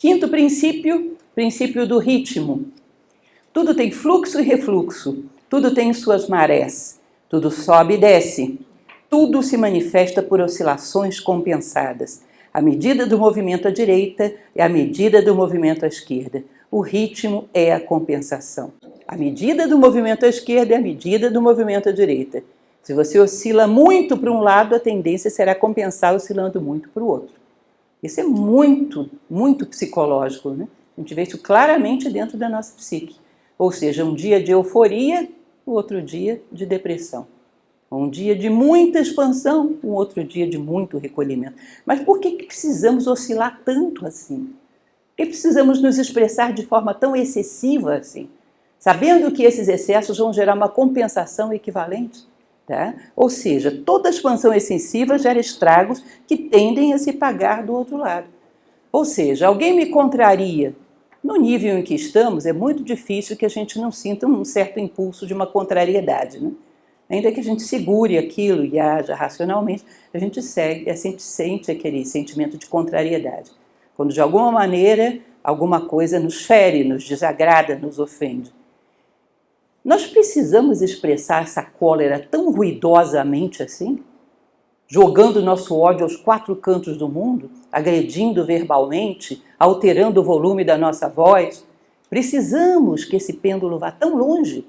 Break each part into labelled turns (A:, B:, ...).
A: Quinto princípio, princípio do ritmo. Tudo tem fluxo e refluxo, tudo tem suas marés, tudo sobe e desce, tudo se manifesta por oscilações compensadas, à medida do movimento à direita e à medida do movimento à esquerda. O ritmo é a compensação. A medida do movimento à esquerda é a medida do movimento à direita. Se você oscila muito para um lado, a tendência será compensar oscilando muito para o outro. Isso é muito, muito psicológico, né? A gente vê isso claramente dentro da nossa psique. Ou seja, um dia de euforia, o outro dia de depressão. Um dia de muita expansão, um outro dia de muito recolhimento. Mas por que precisamos oscilar tanto assim? Por que precisamos nos expressar de forma tão excessiva assim? Sabendo que esses excessos vão gerar uma compensação equivalente? Tá? Ou seja, toda expansão excessiva gera estragos que tendem a se pagar do outro lado. Ou seja, alguém me contraria. No nível em que estamos, é muito difícil que a gente não sinta um certo impulso de uma contrariedade, né? Ainda que a gente segure aquilo e haja racionalmente, a gente sempre sente aquele sentimento de contrariedade. Quando de alguma maneira alguma coisa nos fere, nos desagrada, nos ofende. Nós precisamos expressar essa cólera tão ruidosamente assim? Jogando nosso ódio aos quatro cantos do mundo, agredindo verbalmente, alterando o volume da nossa voz? Precisamos que esse pêndulo vá tão longe?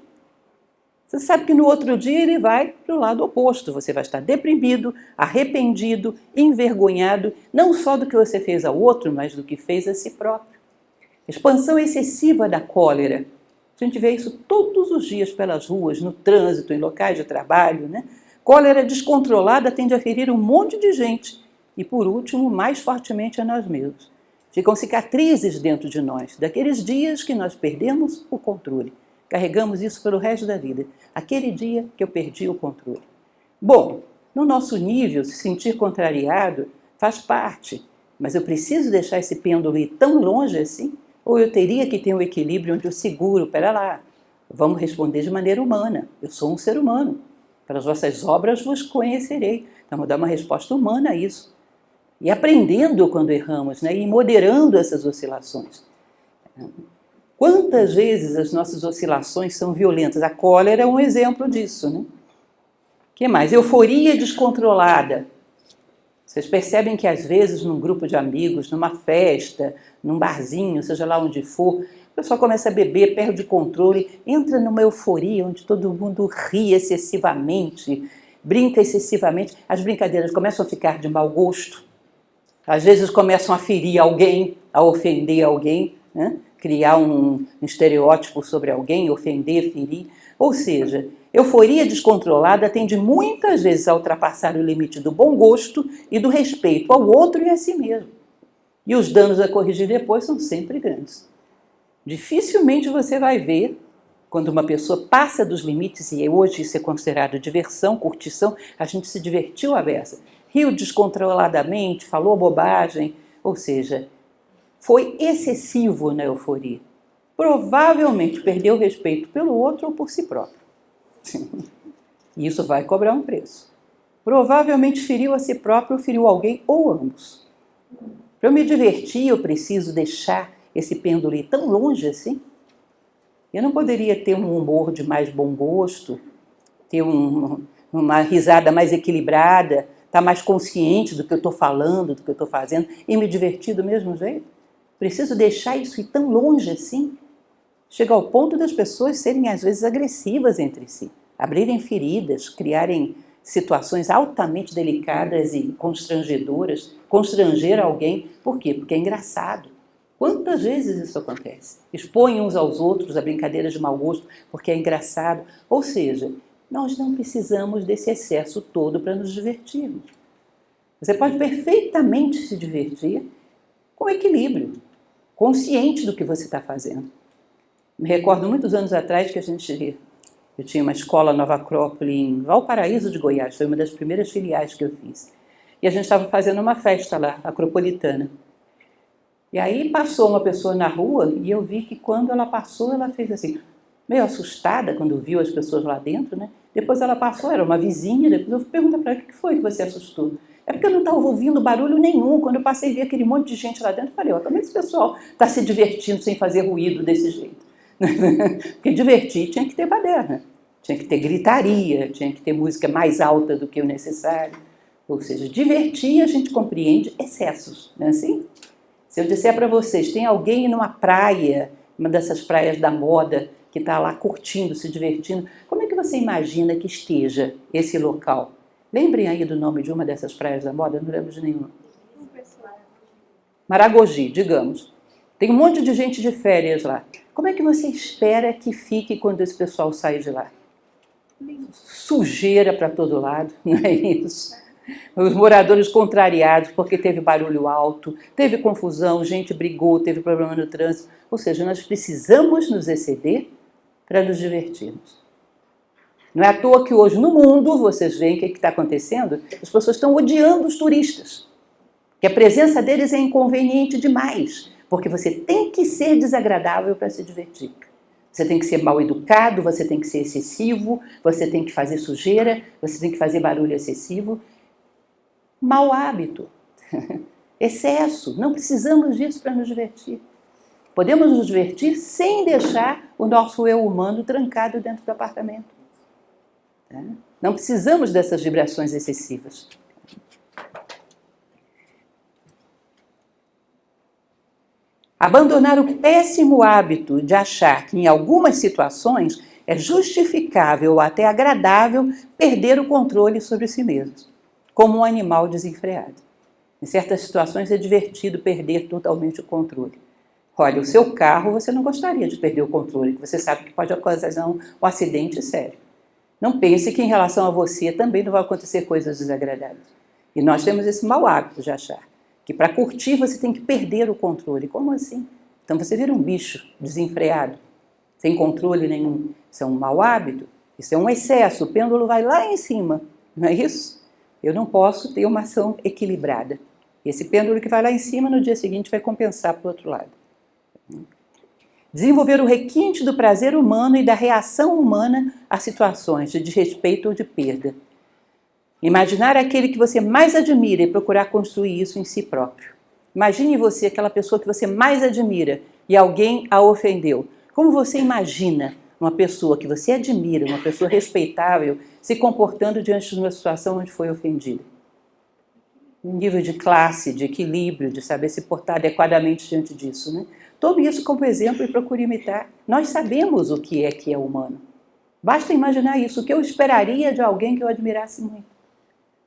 A: Você sabe que no outro dia ele vai para o lado oposto. Você vai estar deprimido, arrependido, envergonhado, não só do que você fez ao outro, mas do que fez a si próprio. Expansão excessiva da cólera. A gente vê isso todos os dias pelas ruas, no trânsito, em locais de trabalho, né? Cólera descontrolada tende a ferir um monte de gente e, por último, mais fortemente a nós mesmos. Ficam cicatrizes dentro de nós, daqueles dias que nós perdemos o controle. Carregamos isso pelo resto da vida. Aquele dia que eu perdi o controle. Bom, no nosso nível, se sentir contrariado faz parte, mas eu preciso deixar esse pêndulo ir tão longe assim? Ou eu teria que ter um equilíbrio onde eu seguro, pera lá, vamos responder de maneira humana. Eu sou um ser humano. Pelas vossas obras vos conhecerei. Então, vou dar uma resposta humana a isso. E aprendendo quando erramos, né? E moderando essas oscilações. Quantas vezes as nossas oscilações são violentas? A cólera é um exemplo disso, né? O que mais? Euforia descontrolada. Vocês percebem que às vezes num grupo de amigos, numa festa, num barzinho, seja lá onde for, o pessoal começa a beber, perde o controle, entra numa euforia onde todo mundo ri excessivamente, brinca excessivamente. As brincadeiras começam a ficar de mau gosto. Às vezes começam a ferir alguém, a ofender alguém, né? Criar um estereótipo sobre alguém, ofender, ferir. Ou seja, euforia descontrolada tende muitas vezes a ultrapassar o limite do bom gosto e do respeito ao outro e a si mesmo. E os danos a corrigir depois são sempre grandes. Dificilmente você vai ver, quando uma pessoa passa dos limites, e hoje isso é considerado diversão, curtição, a gente se divertiu à beça, riu descontroladamente, falou bobagem, ou seja, foi excessivo na euforia. Provavelmente perdeu o respeito pelo outro ou por si próprio. E isso vai cobrar um preço. Provavelmente feriu a si próprio ou feriu alguém ou ambos. Para eu me divertir, eu preciso deixar esse pêndulo ir tão longe assim? Eu não poderia ter um humor de mais bom gosto, ter uma risada mais equilibrada, estar mais consciente do que eu estou falando, do que eu estou fazendo e me divertir do mesmo jeito? Preciso deixar isso ir tão longe assim? Chega ao ponto das pessoas serem às vezes agressivas entre si, abrirem feridas, criarem situações altamente delicadas e constrangedoras, constranger alguém. Por quê? Porque é engraçado. Quantas vezes isso acontece? Expõem uns aos outros a brincadeiras de mau gosto porque é engraçado. Ou seja, nós não precisamos desse excesso todo para nos divertirmos. Você pode perfeitamente se divertir com equilíbrio, consciente do que você está fazendo. Me recordo muitos anos atrás que eu tinha uma escola Nova Acrópole em Valparaíso de Goiás, foi uma das primeiras filiais que eu fiz. E a gente estava fazendo uma festa lá, acropolitana. E aí passou uma pessoa na rua e eu vi que quando ela passou, ela fez assim, meio assustada quando viu as pessoas lá dentro, né? Depois ela passou, era uma vizinha, depois eu perguntei para ela, o que foi que você assustou? É porque eu não estava ouvindo barulho nenhum. Quando eu passei e vi aquele monte de gente lá dentro, eu falei, como esse pessoal está se divertindo sem fazer ruído desse jeito? Porque divertir tinha que ter baderna, tinha que ter gritaria, tinha que ter música mais alta do que o necessário. Ou seja, divertir a gente compreende excessos, não é assim? Se eu disser para vocês, tem alguém numa praia, uma dessas praias da moda, que está lá curtindo, se divertindo, como é que você imagina que esteja esse local? Lembrem aí do nome de uma dessas praias da moda, não lembro de nenhuma. Maragogi, digamos. Tem um monte de gente de férias lá. Como é que você espera que fique quando esse pessoal sair de lá? Sujeira para todo lado, não é isso? Os moradores contrariados porque teve barulho alto, teve confusão, gente brigou, teve problema no trânsito. Ou seja, nós precisamos nos exceder para nos divertirmos. Não é à toa que hoje no mundo, vocês veem o que está acontecendo, as pessoas estão odiando os turistas. Que a presença deles é inconveniente demais, porque você tem que ser desagradável para se divertir. Você tem que ser mal educado, você tem que ser excessivo, você tem que fazer sujeira, você tem que fazer barulho excessivo. Mau hábito, excesso, não precisamos disso para nos divertir. Podemos nos divertir sem deixar o nosso eu humano trancado dentro do apartamento. Não precisamos dessas vibrações excessivas. Abandonar o péssimo hábito de achar que em algumas situações é justificável ou até agradável perder o controle sobre si mesmo, como um animal desenfreado. Em certas situações é divertido perder totalmente o controle. Olha, o seu carro você não gostaria de perder o controle, porque você sabe que pode ocasionar um acidente sério. Não pense que em relação a você também não vai acontecer coisas desagradáveis. E nós temos esse mau hábito de achar que para curtir você tem que perder o controle. Como assim? Então você vira um bicho desenfreado, sem controle nenhum. Isso é um mau hábito, isso é um excesso, o pêndulo vai lá em cima, não é isso? Eu não posso ter uma ação equilibrada. Esse pêndulo que vai lá em cima, no dia seguinte vai compensar para o outro lado. Desenvolver o requinte do prazer humano e da reação humana a situações de desrespeito ou de perda. Imaginar aquele que você mais admira e procurar construir isso em si próprio. Imagine você, aquela pessoa que você mais admira e alguém a ofendeu. Como você imagina uma pessoa que você admira, uma pessoa respeitável, se comportando diante de uma situação onde foi ofendida? Um nível de classe, de equilíbrio, de saber se portar adequadamente diante disso, né? Tome isso como exemplo e procure imitar. Nós sabemos o que é humano. Basta imaginar isso, o que eu esperaria de alguém que eu admirasse muito.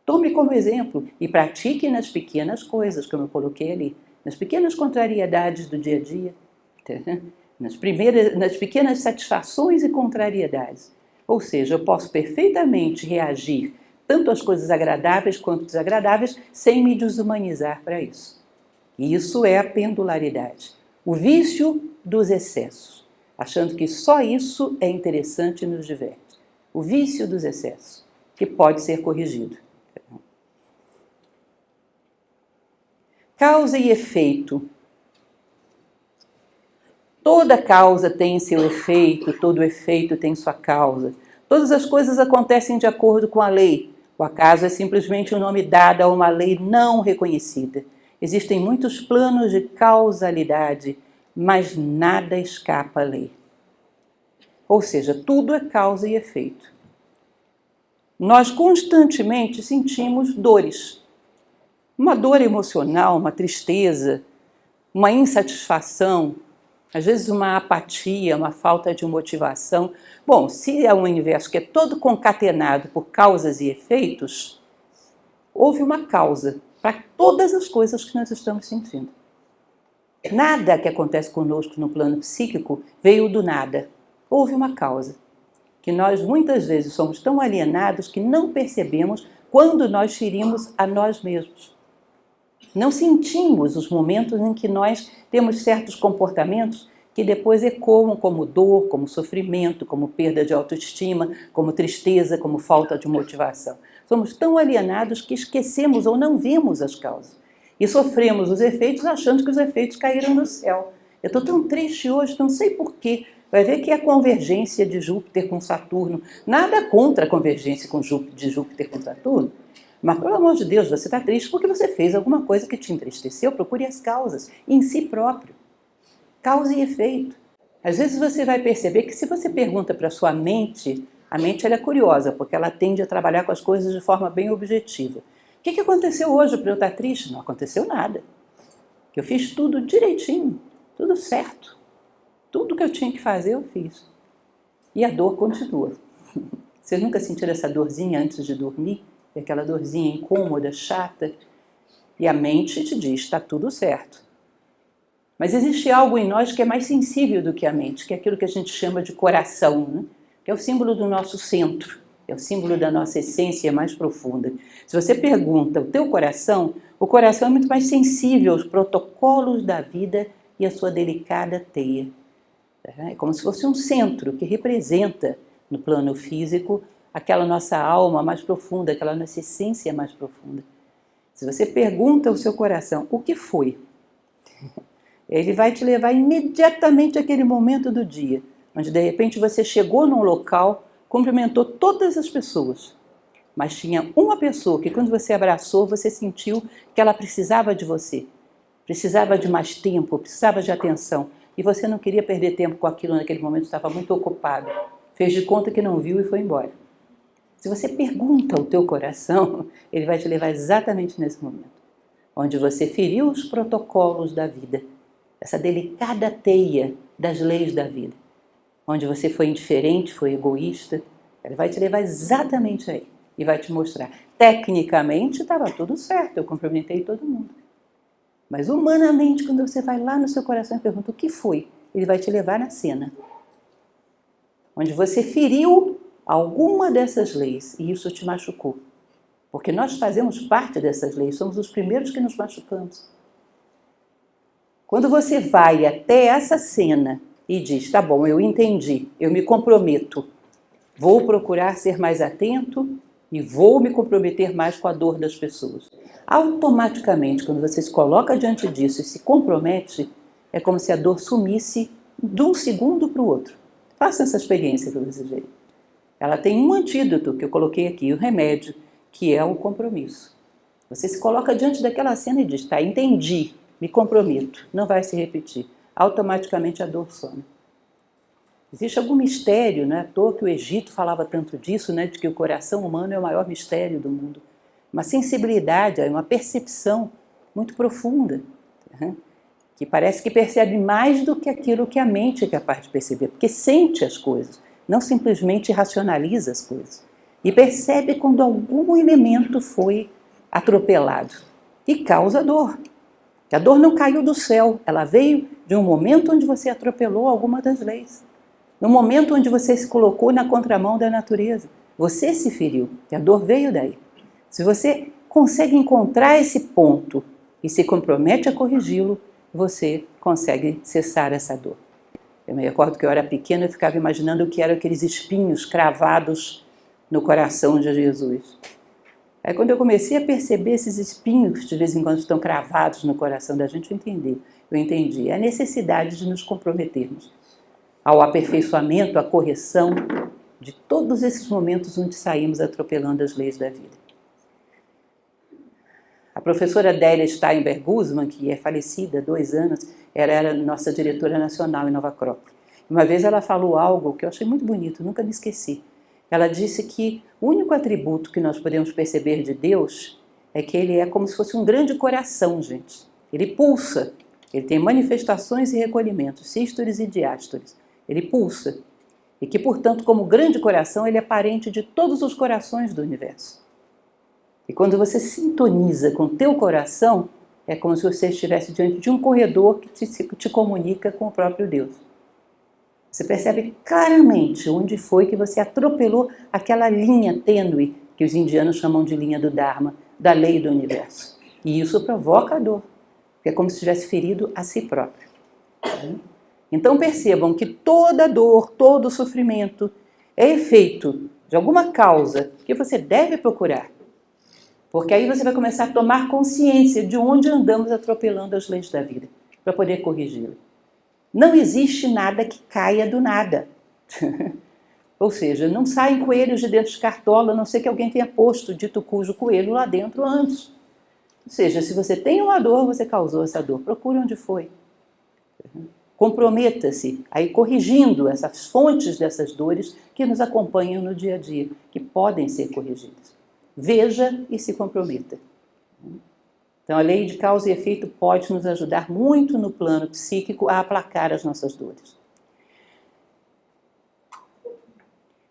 A: Tome como exemplo e pratique nas pequenas coisas, como eu coloquei ali, nas pequenas contrariedades do dia a dia, nas pequenas satisfações e contrariedades. Ou seja, eu posso perfeitamente reagir tanto às coisas agradáveis quanto desagradáveis sem me desumanizar para isso. E isso é a pendularidade, o vício dos excessos, achando que só isso é interessante e nos diverte. O vício dos excessos, que pode ser corrigido. Causa e efeito. Toda causa tem seu efeito, todo efeito tem sua causa. Todas as coisas acontecem de acordo com a lei. O acaso é simplesmente um nome dado a uma lei não reconhecida. Existem muitos planos de causalidade, mas nada escapa à lei. Ou seja, tudo é causa e efeito. Nós constantemente sentimos dores. Uma dor emocional, uma tristeza, uma insatisfação, às vezes uma apatia, uma falta de motivação. Bom, se é um universo que é todo concatenado por causas e efeitos, houve uma causa para todas as coisas que nós estamos sentindo. Nada que acontece conosco no plano psíquico veio do nada. Houve uma causa, que nós muitas vezes somos tão alienados que não percebemos quando nós ferimos a nós mesmos. Não sentimos os momentos em que nós temos certos comportamentos que depois ecoam como dor, como sofrimento, como perda de autoestima, como tristeza, como falta de motivação. Somos tão alienados que esquecemos ou não vemos as causas. E sofremos os efeitos achando que os efeitos caíram do céu. Eu estou tão triste hoje, não sei porquê. Vai ver que é a convergência de Júpiter com Saturno. Nada contra a convergência de Júpiter com Saturno. Mas, pelo amor de Deus, você está triste porque você fez alguma coisa que te entristeceu. Procure as causas em si próprio. Causa e efeito. Às vezes você vai perceber que se você pergunta para a sua mente, a mente ela é curiosa, porque ela tende a trabalhar com as coisas de forma bem objetiva. O que aconteceu hoje para eu estar triste? Não aconteceu nada. Eu fiz tudo direitinho, tudo certo. Tudo que eu tinha que fazer eu fiz. E a dor continua. Vocês nunca sentiram essa dorzinha antes de dormir? Aquela dorzinha incômoda, chata? E a mente te diz, está tudo certo. Mas existe algo em nós que é mais sensível do que a mente, que é aquilo que a gente chama de coração, né? Que é o símbolo do nosso centro, é o símbolo da nossa essência mais profunda. Se você pergunta o teu coração, o coração é muito mais sensível aos protocolos da vida e à sua delicada teia. É como se fosse um centro que representa, no plano físico, aquela nossa alma mais profunda, aquela nossa essência mais profunda. Se você pergunta ao seu coração o que foi, ele vai te levar imediatamente àquele momento do dia, onde de repente você chegou num local, cumprimentou todas as pessoas, mas tinha uma pessoa que quando você abraçou, você sentiu que ela precisava de você, precisava de mais tempo, precisava de atenção, e você não queria perder tempo com aquilo naquele momento, estava muito ocupado, fez de conta que não viu e foi embora. Se você pergunta ao teu coração, ele vai te levar exatamente nesse momento, onde você feriu os protocolos da vida, essa delicada teia das leis da vida, onde você foi indiferente, foi egoísta, ele vai te levar exatamente aí e vai te mostrar. Tecnicamente estava tudo certo, eu cumprimentei todo mundo. Mas humanamente, quando você vai lá no seu coração e pergunta o que foi, ele vai te levar na cena, onde você feriu alguma dessas leis e isso te machucou. Porque nós fazemos parte dessas leis, somos os primeiros que nos machucamos. Quando você vai até essa cena e diz, tá bom, eu entendi, eu me comprometo, vou procurar ser mais atento e vou me comprometer mais com a dor das pessoas. Automaticamente, quando você se coloca diante disso e se compromete, é como se a dor sumisse de um segundo para o outro. Faça essa experiência para vocês verem. Ela tem um antídoto que eu coloquei aqui, o remédio, que é o compromisso. Você se coloca diante daquela cena e diz, tá, entendi, me comprometo, não vai se repetir. Automaticamente a dor some. Existe algum mistério, não é à toa que o Egito falava tanto disso, né, de que o coração humano é o maior mistério do mundo. Uma sensibilidade, uma percepção muito profunda, que parece que percebe mais do que aquilo que a mente é capaz de perceber, porque sente as coisas, não simplesmente racionaliza as coisas. E percebe quando algum elemento foi atropelado e causa dor. A dor não caiu do céu, ela veio de um momento onde você atropelou alguma das leis. No momento onde você se colocou na contramão da natureza. Você se feriu, e a dor veio daí. Se você consegue encontrar esse ponto e se compromete a corrigi-lo, você consegue cessar essa dor. Eu me recordo que eu era pequena e ficava imaginando o que eram aqueles espinhos cravados no coração de Jesus. Aí quando eu comecei a perceber esses espinhos que de vez em quando estão cravados no coração da gente, eu entendi a necessidade de nos comprometermos ao aperfeiçoamento, à correção de todos esses momentos onde saímos atropelando as leis da vida. A professora Délia Steinberg Guzman, que é falecida há 2 anos, era nossa diretora nacional em Nova Acrópole. Uma vez ela falou algo que eu achei muito bonito, nunca me esqueci. Ela disse que o único atributo que nós podemos perceber de Deus é que ele é como se fosse um grande coração, gente. Ele pulsa, ele tem manifestações e recolhimentos, sístoles e diástoles. Ele pulsa. E que, portanto, como grande coração, ele é parente de todos os corações do universo. E quando você sintoniza com o teu coração, é como se você estivesse diante de um corredor que te comunica com o próprio Deus. Você percebe claramente onde foi que você atropelou aquela linha tênue que os indianos chamam de linha do Dharma, da lei do universo. E isso provoca a dor, porque é como se tivesse ferido a si próprio. Então percebam que toda dor, todo sofrimento é efeito de alguma causa que você deve procurar. Porque aí você vai começar a tomar consciência de onde andamos atropelando as leis da vida, para poder corrigi-la. Não existe nada que caia do nada. Ou seja, não saem coelhos de dentro de cartola, a não ser que alguém tenha posto dito cujo coelho lá dentro antes. Ou seja, se você tem uma dor, você causou essa dor. Procure onde foi. Comprometa-se a ir corrigindo essas fontes dessas dores que nos acompanham no dia a dia, que podem ser corrigidas. Veja e se comprometa. Então, a lei de causa e efeito pode nos ajudar muito no plano psíquico a aplacar as nossas dores.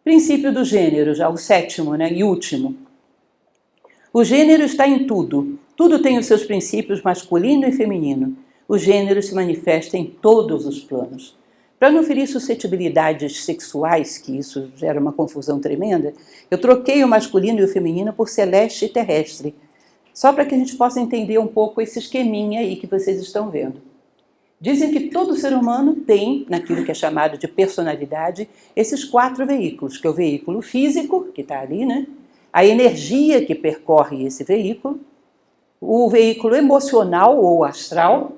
A: Princípio do gênero, já o sétimo, e último. O gênero está em tudo. Tudo tem os seus princípios masculino e feminino. O gênero se manifesta em todos os planos. Para não ferir suscetibilidades sexuais, que isso gera uma confusão tremenda, eu troquei o masculino e o feminino por celeste e terrestre, só para que a gente possa entender um pouco esse esqueminha aí que vocês estão vendo. Dizem que todo ser humano tem, naquilo que é chamado de personalidade, esses 4 veículos, que é o veículo físico, que está ali, a energia que percorre esse veículo, o veículo emocional ou astral,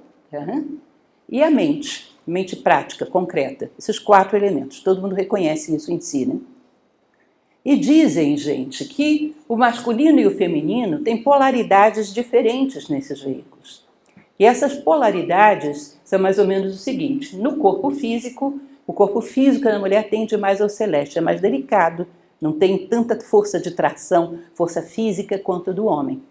A: e a mente prática, concreta. Esses 4 elementos, todo mundo reconhece isso em si, E dizem, gente, que o masculino e o feminino têm polaridades diferentes nesses veículos. E essas polaridades são mais ou menos o seguinte: no corpo físico, o corpo físico da mulher tende mais ao celeste, é mais delicado, não tem tanta força de tração, força física quanto a do homem.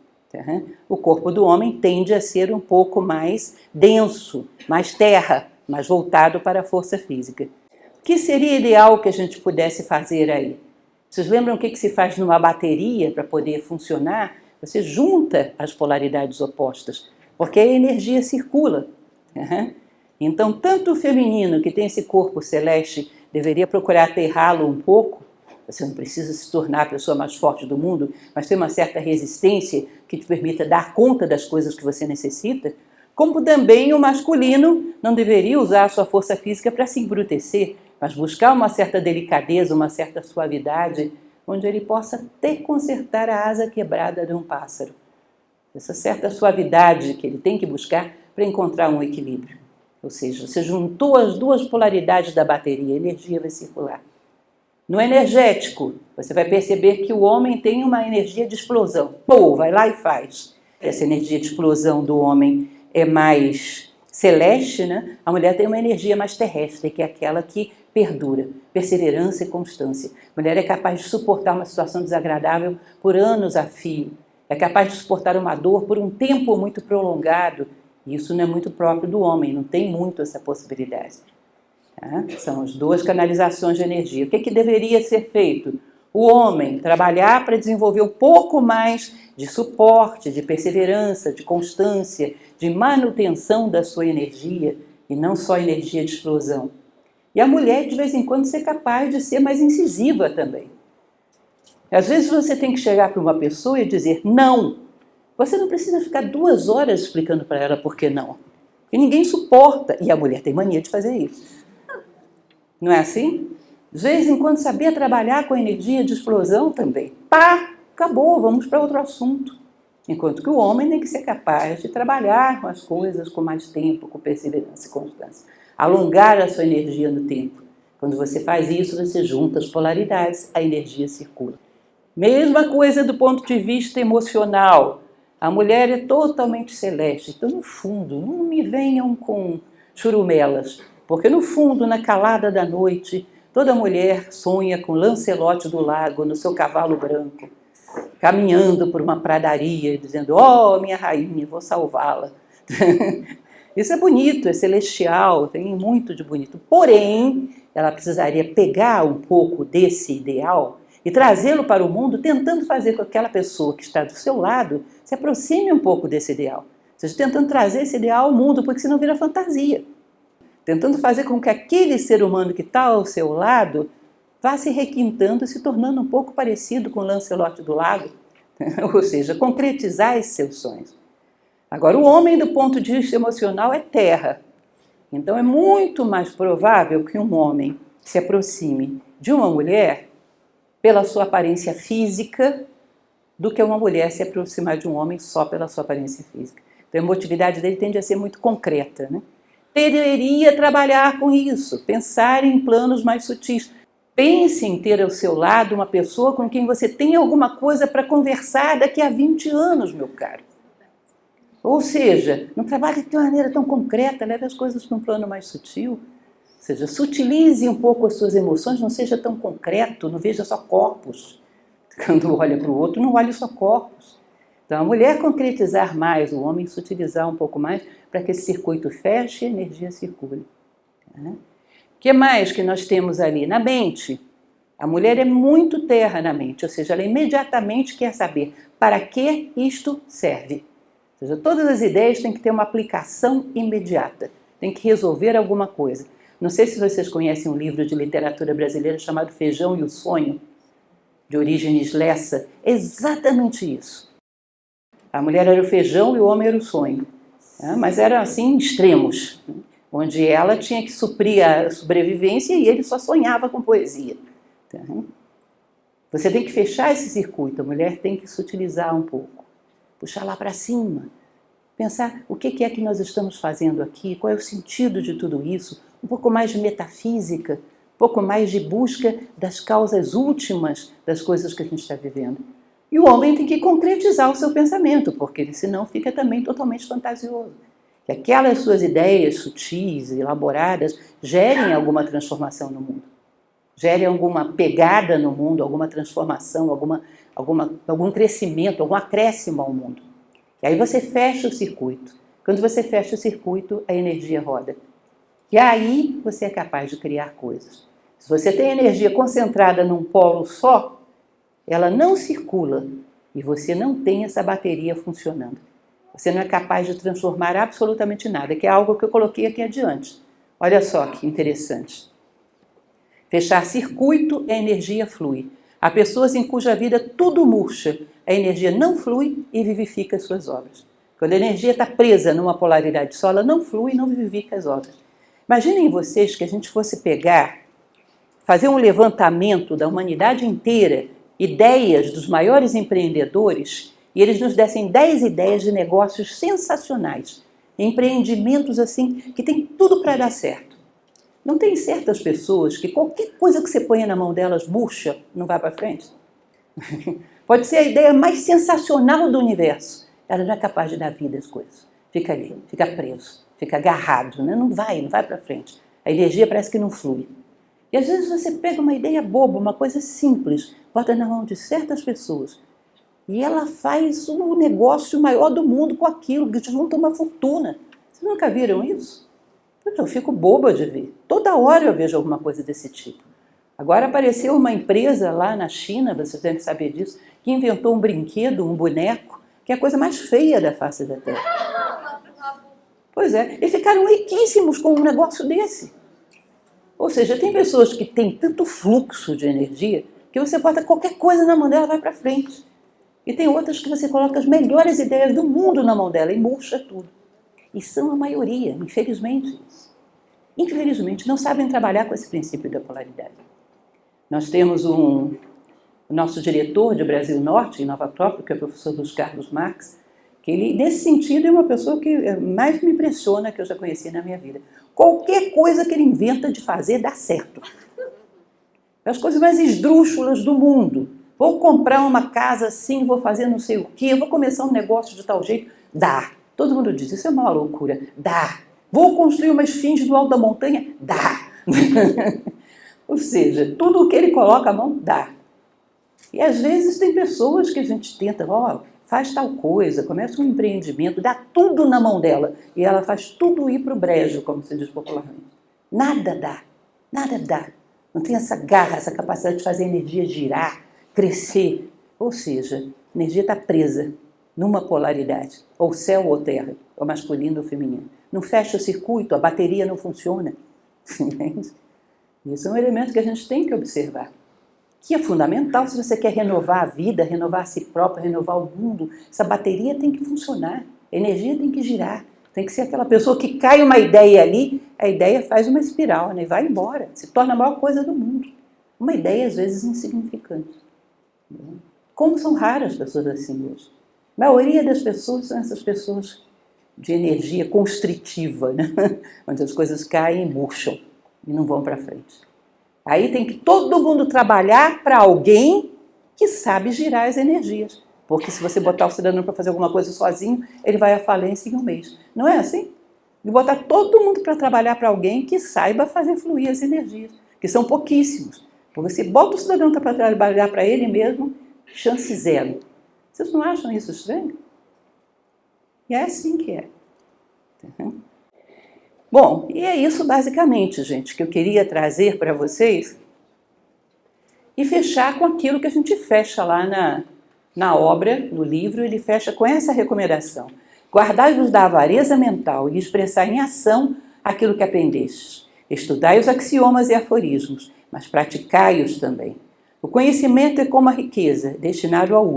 A: O corpo do homem tende a ser um pouco mais denso, mais terra, mais voltado para a força física. O que seria ideal que a gente pudesse fazer aí? Vocês lembram o que se faz numa bateria para poder funcionar? Você junta as polaridades opostas, porque a energia circula. Então, tanto o feminino, que tem esse corpo celeste, deveria procurar aterrá-lo um pouco. Você não precisa se tornar a pessoa mais forte do mundo, mas ter uma certa resistência que te permita dar conta das coisas que você necessita. Como também o masculino não deveria usar a sua força física para se embrutecer, mas buscar uma certa delicadeza, uma certa suavidade, onde ele possa até consertar a asa quebrada de um pássaro. Essa certa suavidade que ele tem que buscar para encontrar um equilíbrio. Ou seja, você juntou as 2 polaridades da bateria, a energia vai circular. No energético, você vai perceber que o homem tem uma energia de explosão. Pô, vai lá e faz. Essa energia de explosão do homem é mais celeste, A mulher tem uma energia mais terrestre, que é aquela que perdura, perseverança e constância. A mulher é capaz de suportar uma situação desagradável por anos a fio. É capaz de suportar uma dor por um tempo muito prolongado. Isso não é muito próprio do homem, não tem muito essa possibilidade. São as 2 canalizações de energia. O que deveria ser feito? O homem trabalhar para desenvolver um pouco mais de suporte, de perseverança, de constância, de manutenção da sua energia, e não só energia de explosão. E a mulher, de vez em quando, ser capaz de ser mais incisiva também. Às vezes você tem que chegar para uma pessoa e dizer não. Você não precisa ficar 2 horas explicando para ela por que não. Porque ninguém suporta, e a mulher tem mania de fazer isso. Não é assim? De vez em quando saber trabalhar com a energia de explosão também. Pá, acabou, vamos para outro assunto. Enquanto que o homem tem que ser capaz de trabalhar com as coisas com mais tempo, com perseverança e constância. Alongar a sua energia no tempo. Quando você faz isso, você junta as polaridades, a energia circula. Mesma coisa do ponto de vista emocional. A mulher é totalmente celeste. Então, no fundo, não me venham com churumelas. Porque no fundo, na calada da noite, toda mulher sonha com Lancelote do Lago no seu cavalo branco, caminhando por uma pradaria, dizendo: "Oh, minha rainha, vou salvá-la." Isso é bonito, é celestial, tem muito de bonito. Porém, ela precisaria pegar um pouco desse ideal e trazê-lo para o mundo, tentando fazer com que aquela pessoa que está do seu lado se aproxime um pouco desse ideal. Ou seja, tentando trazer esse ideal ao mundo, porque senão vira fantasia. Tentando fazer com que aquele ser humano que está ao seu lado vá se requintando e se tornando um pouco parecido com Lancelote do Lago. Ou seja, concretizar esses seus sonhos. Agora, o homem, do ponto de vista emocional, é terra. Então, é muito mais provável que um homem se aproxime de uma mulher pela sua aparência física do que uma mulher se aproximar de um homem só pela sua aparência física. Então, a emotividade dele tende a ser muito concreta, Deveria trabalhar com isso, pensar em planos mais sutis. Pense em ter ao seu lado uma pessoa com quem você tem alguma coisa para conversar daqui a 20 anos, meu caro. Ou seja, não trabalhe de uma maneira tão concreta, leve as coisas para um plano mais sutil. Ou seja, sutilize um pouco as suas emoções, não seja tão concreto, não veja só corpos. Quando olha para o outro, não olhe só corpos. Então, a mulher concretizar mais, o homem sutilizar um pouco mais, para que esse circuito feche e a energia circule. O que mais que nós temos ali? Na mente. A mulher é muito terra na mente, ou seja, ela imediatamente quer saber para que isto serve. Ou seja, todas as ideias têm que ter uma aplicação imediata, tem que resolver alguma coisa. Não sei se vocês conhecem um livro de literatura brasileira chamado Feijão e o Sonho, de Orígenes Lessa. É exatamente isso. A mulher era o feijão e o homem era o sonho. Mas eram assim extremos, onde ela tinha que suprir a sobrevivência e ele só sonhava com poesia. Você tem que fechar esse circuito, a mulher tem que se utilizar um pouco, puxar lá para cima, pensar o que é que nós estamos fazendo aqui, qual é o sentido de tudo isso, um pouco mais de metafísica, um pouco mais de busca das causas últimas das coisas que a gente está vivendo. E o homem tem que concretizar o seu pensamento, porque ele senão fica também totalmente fantasioso. Que aquelas suas ideias sutis, elaboradas, gerem alguma transformação no mundo. Gerem alguma pegada no mundo, alguma transformação, algum crescimento, algum acréscimo ao mundo. E aí você fecha o circuito. Quando você fecha o circuito, a energia roda. E aí você é capaz de criar coisas. Se você tem energia concentrada num polo só, ela não circula e você não tem essa bateria funcionando. Você não é capaz de transformar absolutamente nada, que é algo que eu coloquei aqui adiante. Olha só que interessante. Fechar circuito, a energia flui. Há pessoas em cuja vida tudo murcha, a energia não flui e vivifica as suas obras. Quando a energia está presa numa polaridade só, ela não flui e não vivifica as obras. Imaginem vocês que a gente fosse fazer um levantamento da humanidade inteira, ideias dos maiores empreendedores, e eles nos dessem 10 ideias de negócios sensacionais, empreendimentos assim que tem tudo para dar certo. Não tem certas pessoas que qualquer coisa que você ponha na mão delas murcha, não vai para frente? Pode ser a ideia mais sensacional do universo, ela não é capaz de dar vida às coisas. Fica ali, fica preso, fica agarrado, né? Não vai para frente. A energia parece que não flui. E às vezes você pega uma ideia boba, uma coisa simples, bota na mão de certas pessoas e ela faz o negócio maior do mundo com aquilo, que junta uma fortuna. Vocês nunca viram isso? Eu fico boba de ver. Toda hora eu vejo alguma coisa desse tipo. Agora apareceu uma empresa lá na China, vocês devem saber disso, que inventou um brinquedo, um boneco, que é a coisa mais feia da face da Terra. Pois é, e ficaram riquíssimos com um negócio desse. Ou seja, tem pessoas que têm tanto fluxo de energia que você bota qualquer coisa na mão dela e vai para frente. E tem outras que você coloca as melhores ideias do mundo na mão dela e murcha tudo. E são a maioria, infelizmente. Infelizmente, não sabem trabalhar com esse princípio da polaridade. Nós temos o nosso diretor de Brasil Norte, em Nova Acrópole, que é o professor Luiz Carlos Marx, que ele, nesse sentido, é uma pessoa que mais me impressiona que eu já conheci na minha vida. Qualquer coisa que ele inventa de fazer dá certo. As coisas mais esdrúxulas do mundo. Vou comprar uma casa assim, vou fazer não sei o quê, vou começar um negócio de tal jeito. Dá. Todo mundo diz, isso é uma loucura. Dá. Vou construir uma esfinge no alto da montanha. Dá. Ou seja, tudo o que ele coloca a mão, dá. E às vezes tem pessoas que a gente tenta, faz tal coisa, começa um empreendimento, dá tudo na mão dela. E ela faz tudo ir para o brejo, como se diz popularmente. Nada dá. Nada dá. Não tem essa garra, essa capacidade de fazer a energia girar, crescer. Ou seja, a energia está presa numa polaridade, ou céu ou terra, ou masculino ou feminino. Não fecha o circuito, a bateria não funciona. Entende? Isso é um elemento que a gente tem que observar, que é fundamental se você quer renovar a vida, renovar a si próprio, renovar o mundo. Essa bateria tem que funcionar, a energia tem que girar. Tem que ser aquela pessoa que cai uma ideia ali, a ideia faz uma espiral, né, e vai embora, se torna a maior coisa do mundo. Uma ideia, às vezes, insignificante. Como são raras pessoas assim hoje. A maioria das pessoas são essas pessoas de energia constritiva, né? Onde as coisas caem e murcham e não vão para frente. Aí tem que todo mundo trabalhar para alguém que sabe girar as energias. Porque se você botar o cidadão para fazer alguma coisa sozinho, ele vai à falência em um mês. Não é assim? E botar todo mundo para trabalhar para alguém que saiba fazer fluir as energias, que são pouquíssimos. Porque você bota o cidadão para trabalhar para ele mesmo, chance zero. Vocês não acham isso estranho? E é assim que é. Uhum. Bom, e é isso basicamente, gente, que eu queria trazer para vocês e fechar com aquilo que a gente fecha lá na obra, no livro, ele fecha com essa recomendação. Guardai-vos da avareza mental e expressai em ação aquilo que aprendestes. Estudai os axiomas e aforismos, mas praticai-os também. O conhecimento é como a riqueza, destinado ao uso.